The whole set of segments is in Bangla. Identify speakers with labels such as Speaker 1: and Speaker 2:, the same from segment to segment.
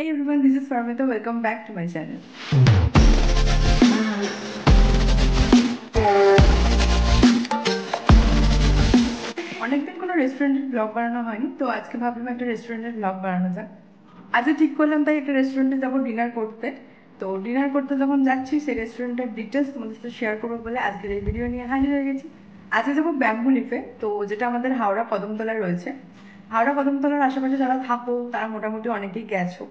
Speaker 1: Hey everyone, this is Farmita. Welcome back to my channel. অনেকদিন কোনো রেস্টুরেন্টের ব্লগ বানানো হয়নি, তো আজকে ভাবলাম একটা রেস্টুরেন্টের ব্লগ বানানো যাক। আজকে ঠিক করলাম তাই একটা রেস্টুরেন্টে যাবো ডিনার করতে। তো ডিনার করতে যখন যাচ্ছি সেই রেস্টুরেন্টের ডিটেলস তোমাদের সাথে শেয়ার করবো বলে আজকের এই ভিডিও নিয়ে হাজির হয়ে গেছি। আজকে যাবো ব্যাম্বু লিফে, তো যেটা আমাদের হাওড়া কদমতলায় রয়েছে। হাওড়া কদমতলার আশেপাশে যারা থাকো তারা মোটামুটি অনেকেই গেছো,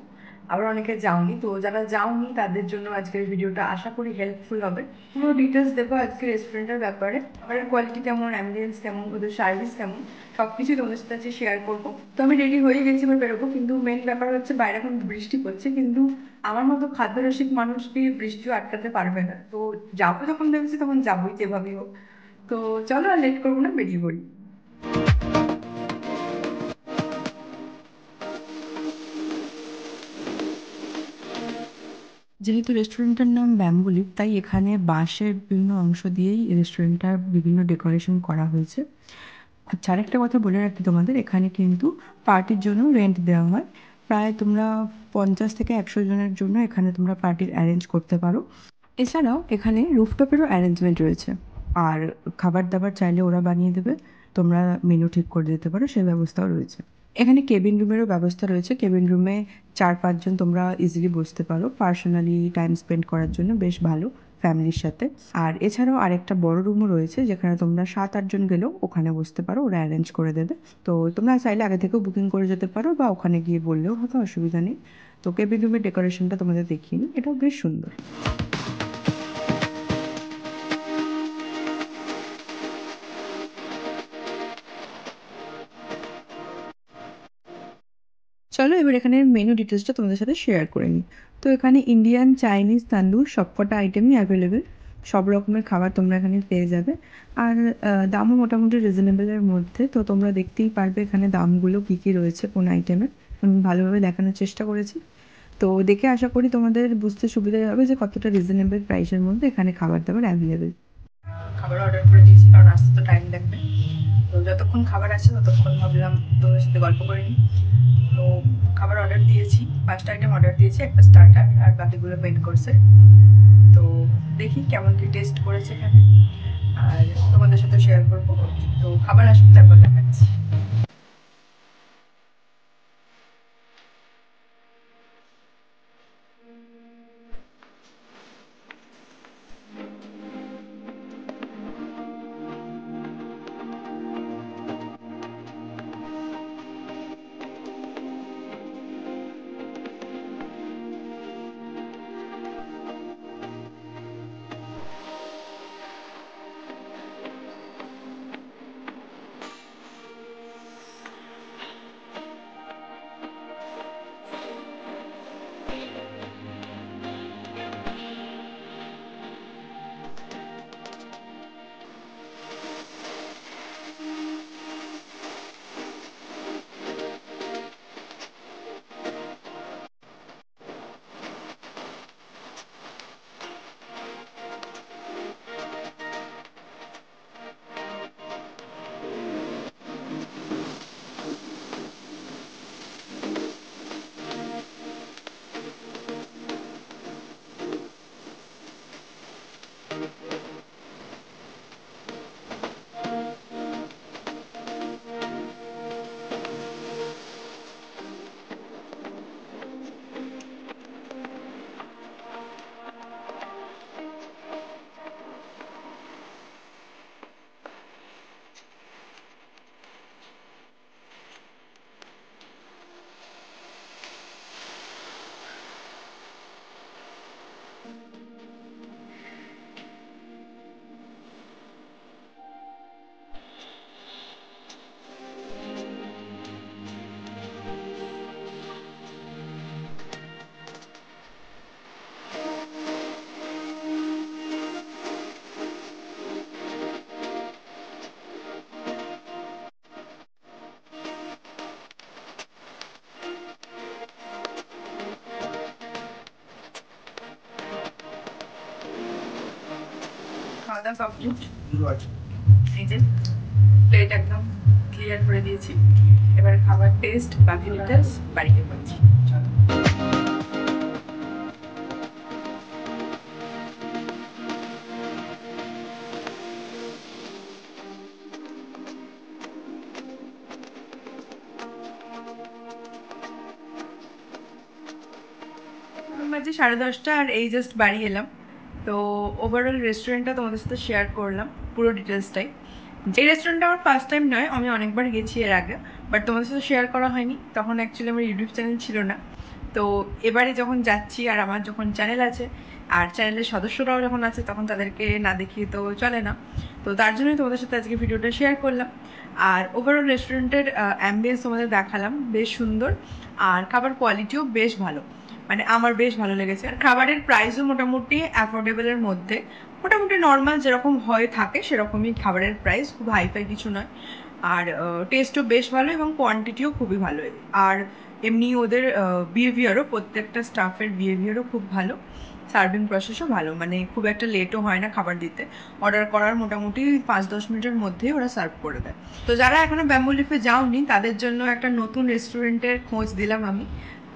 Speaker 1: আবার অনেকে যাওনি। তো যারা যাওনি তাদের জন্য আজকের ভিডিওটা আশা করি হেল্পফুল হবে। পুরো ডিটেলস দেবো আজকে রেস্টুরেন্টের ব্যাপারে, খাবারের কোয়ালিটি কেমন, অ্যাম্বিয়েন্স কেমন, ওদের সার্ভিস কেমন, সব কিছুই তোমাদের সাথে আজকে শেয়ার করবো। তো আমি রেডি হয়ে গেছি, এবার বেরোবো। কিন্তু মেন ব্যাপার হচ্ছে বাইরে এখন বৃষ্টি পড়ছে, কিন্তু আমার মতো খাদ্যরসিক মানুষকে বৃষ্টিও আটকাতে পারবে না। তো যাবো যখন ভেবেছি তখন যাবোই যেভাবেই হোক। তো চলো আর লেট করবো না, বেরিয়ে পড়ি। যেহেতু রেস্টুরেন্টের নাম ব্যাম্বু লিফ, তাই এখানে বাঁশের বিভিন্ন অংশ দিয়েই রেস্টুরেন্টটার বিভিন্ন ডেকোরেশন করা হয়েছে। আচ্ছা, আরেকটা কথা বলে রাখি তোমাদের, এখানে কিন্তু পার্টির জন্য রেন্ট দেওয়া হয়। প্রায় তোমরা 50 থেকে 100 জনের জন্য এখানে তোমরা পার্টির অ্যারেঞ্জ করতে পারো। এছাড়াও এখানে রুফটপেরও অ্যারেঞ্জমেন্ট রয়েছে, আর খাবার দাবার চাইলে ওরা বানিয়ে দেবে, তোমরা মেনু ঠিক করে দিতে পারো, সে ব্যবস্থাও রয়েছে। এখানে কেবিন রুমেরও ব্যবস্থা রয়েছে। কেবিন রুমে 4-5 জন তোমরা ইজিলি বসতে পারো, পার্সোনালি টাইম স্পেন্ড করার জন্য বেশ ভালো ফ্যামিলির সাথে। আর এছাড়াও আরেকটা বড় রুমও রয়েছে, যেখানে তোমরা 7-8 জন গেলেও ওখানে বসতে পারো, ওরা অ্যারেঞ্জ করে দেবে। তো তোমরা চাইলে আগে থেকেও বুকিং করে যেতে পারো বা ওখানে গিয়ে বললেও হয়তো অসুবিধা নেই। তো কেবিন রুমের ডেকোরেশনটা তোমাদের দেখিয়ে নিই, এটাও বেশ সুন্দর। চলো এবার এখানে মেনু ডিটেলসটা তোমাদের সাথে শেয়ার করে নিই। তো এখানে ইন্ডিয়ান, চাইনিজ, তান্দুর সবকটা আইটেমই অ্যাভেলেবেল। সব রকমের খাবার তোমরা এখানে পেয়ে যাবে। আর দামও মোটামুটি রিজনেবলের মধ্যে। তো তোমরা দেখতেই পারবে এখানে দামগুলো কী কী রয়েছে কোন আইটেমের। আমি ভালোভাবে দেখানোর চেষ্টা করেছি। তো দেখে আশা করি তোমাদের বুঝতে সুবিধা হবে যে কতটা রিজনেবল প্রাইসের মধ্যে এখানে খাবার দাবার অ্যাভেলেবেল। খাবার অর্ডার করে দিয়েছি, কারণ আসতে তো টাইম লাগবে। তো যতক্ষণ খাবার আসে ততক্ষণ ভাবলাম তোমাদের সাথে গল্প করে নিই। তো খাবার অর্ডার দিয়েছি, 5টা আইটেম অর্ডার দিয়েছি, একটা স্টার্টার আর বাকিগুলো মেন কোর্সে। তো দেখি কেমন কি টেস্ট করেছে এখানে, আর তোমাদের সাথে শেয়ার করবো। তো খাবার আসলে তারপর দেখাচ্ছি। খাওয়া দাওয়া কমপ্লিট, এই যে প্লেট একদম ক্লিয়ার করে দিয়েছি। এবার খাবার টেস্ট বাকি ডিটেলস বাড়িতে করছি। চলো। বাজে 10:30 আর এই জাস্ট বাড়ি এলাম। তো ওভারঅল রেস্টুরেন্টটা তোমাদের সাথে শেয়ার করলাম পুরো ডিটেলসটাই। যে রেস্টুরেন্টটা আমার ফার্স্ট টাইম নয়, আমি অনেকবার গেছি এর আগে, বাট তোমাদের সাথে শেয়ার করা হয়নি, তখন অ্যাকচুয়ালি আমার ইউটিউব চ্যানেল ছিল না। তো এবারে যখন যাচ্ছি আর আমার যখন চ্যানেল আছে আর চ্যানেলের সদস্যরাও যখন আছে, তখন তাদেরকে না দেখিয়ে তো চলে না। তো তার জন্যই তোমাদের সাথে আজকে ভিডিওটা শেয়ার করলাম। আর ওভারঅল রেস্টুরেন্টের অ্যাম্বিয়েন্স তোমাদের দেখালাম, বেশ সুন্দর আর খাবার কোয়ালিটিও বেশ ভালো, মানে আমার বেশ ভালো লেগেছে। আর খাবারের প্রাইসও মোটামুটি অ্যাফোর্ডেবলের মধ্যে, মোটামুটি নর্মাল যেরকম হয়ে থাকে সেরকমই খাবারের প্রাইস, খুব হাইফাই কিছু নয়। আর টেস্টও বেশ ভালো এবং কোয়ান্টিটিও খুবই ভালো। আর এমনি ওদের বিহেভিয়ারও, প্রত্যেকটা স্টাফের বিহেভিয়ারও খুব ভালো, সার্ভিং প্রসেসও ভালো, মানে খুব একটা লেটও হয় না খাবার দিতে। অর্ডার করার মোটামুটি 5-10 মিনিটের মধ্যেই ওরা সার্ভ করে দেয়। তো যারা এখনো ব্যাম্বু লিফে যাওনি তাদের জন্য একটা নতুন রেস্টুরেন্টের খোঁজ দিলাম আমি।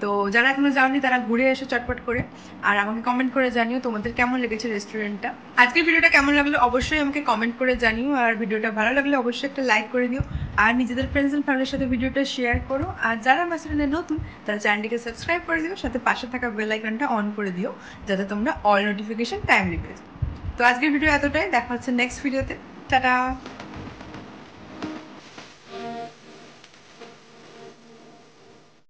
Speaker 1: তো যারা এখনো যাওনি তারা ঘুরে এসো চটপট করে, আর আমাকে কমেন্ট করে জানিও তোমাদের কেমন লেগেছে রেস্টুরেন্টটা। আজকের ভিডিওটা কেমন লাগলো অবশ্যই আমাকে কমেন্ট করে জানিও, আর ভিডিওটা ভালো লাগলে অবশ্যই একটা লাইক করে দিও, আর নিজেদের ফ্রেন্ডস অ্যান্ড ফ্যামিলির সাথে ভিডিওটা শেয়ার করো। আর যারা আমার চ্যানেলে নতুন তারা চ্যানেলটিকে সাবস্ক্রাইব করে দিও, সাথে পাশে থাকা বেল আইকনটা অন করে দিও যাতে তোমরা অল নোটিফিকেশন টাইমলি পেয়ে যাও। তো আজকের ভিডিও এতটাই, দেখা হচ্ছে নেক্সট ভিডিওতে। টাটা।